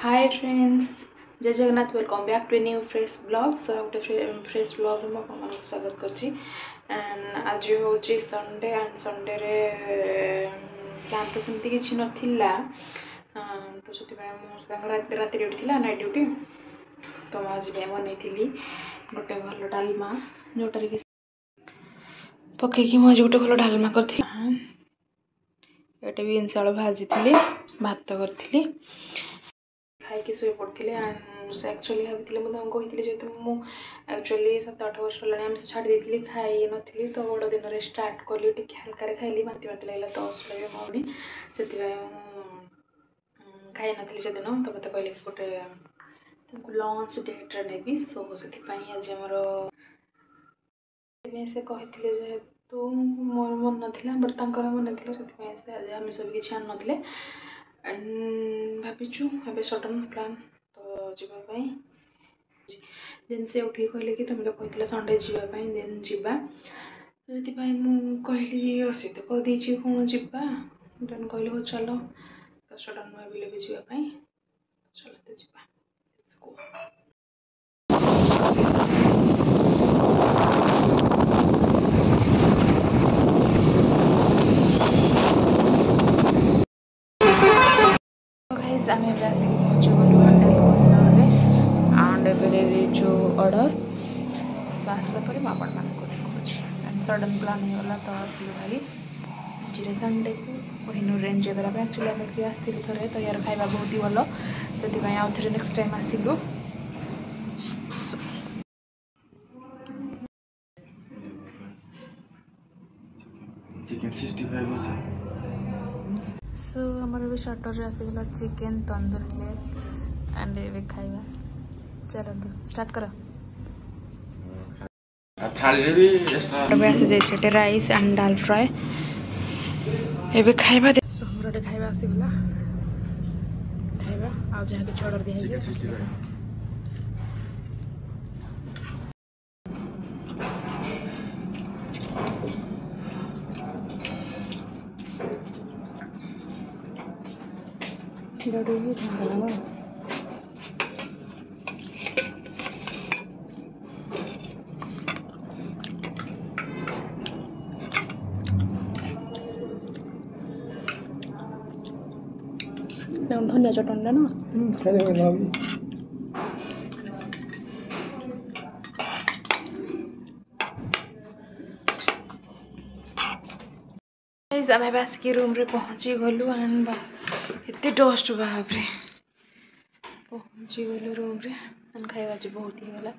हाय friends, जय Jagannath. Welcome back to a new fresh blog. So गोटे fresh blog में आपको स्वागत करछि। एंड आज हूँ संडे एंड संडे रे प्लान तो सेमती किसी नाला, तो से रात ड्यूटी थी नाइट ड्यूटी। तो आज बनई गोटे भल डालमा जोटार कि पकईकि मुझे गोटे भल डालमा कर भी इंसाड़ भाजी भात करी खाई शोई पड़ी। एंड से एक्चुअली भाई मुझे कही जेहतु मुझे 7-8 वर्ष है आम छाड़ी खाई नी, तो बड़ दिन में स्टार्ट कली टे हल्का खाइली बांति बांति लगे तो असुविधा भी मौनी से खाई नी से दिन। तो मत कहले कि गोटे लंच डेट्रे नेबी। सो से आज आमर से कहते जेहेतु मोर मन नाला बट मन से आज आमिष भी किसी आन ना। भाविचु ए सडन प्लान तो जीवाई देन से उठी कहले कि तुम तो कहते संडे जावाई देन जावा। तो से कहली रोषे तो कर देछि कौन जावा। देन कहली हो चलो। तो सडन भाविले भी जावाई चलते जावा। आम आसिक पहुँची गलु होटेल कोहिनूर एंड एवं ऑर्डर। सो आसला पर मुझे सडन प्लान होगा तो आसलु भाई जी संडे को कोहिनूर एंजॉय करने। एक्चुअली आम कि आसलु थे तो यार खाଇବା बहुत ही भल से आउ थे नेक्स्ट टाइम आसलु। चिकन 65 सो हमारे भी स्टार्टर आसीगला चिकेन तंदूरी लेग एंड ये खाଇବା। चलो स्टार्ट करो। थाली भी एक्स्ट्रा आसी जाइए राइस एंड दाल फ्राए एबे खाଇବା। सो हमर खाଇବା आसीगला खाଇବା आ जहाँ किसी ऑर्डर दिया धनिया चटन ना आम आसिक रूम रे पहुँची गलु एंड एत डस्ट बाप रे पहुँची गलु रूम रे एंड खाଇବା आज बहुत ही गला।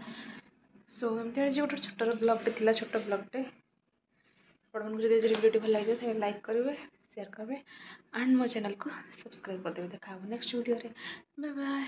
सो एमती आज गोटे छोटर ब्लॉगटे थी छोट ब्लॉगटे आपको जब वीडियो भल लगे तो लाइक करेंगे शेयर करेंगे एंड मो चैनल को सब्सक्राइब करदेवे। देखा नेक्स्ट वीडियो रे। Bye bye.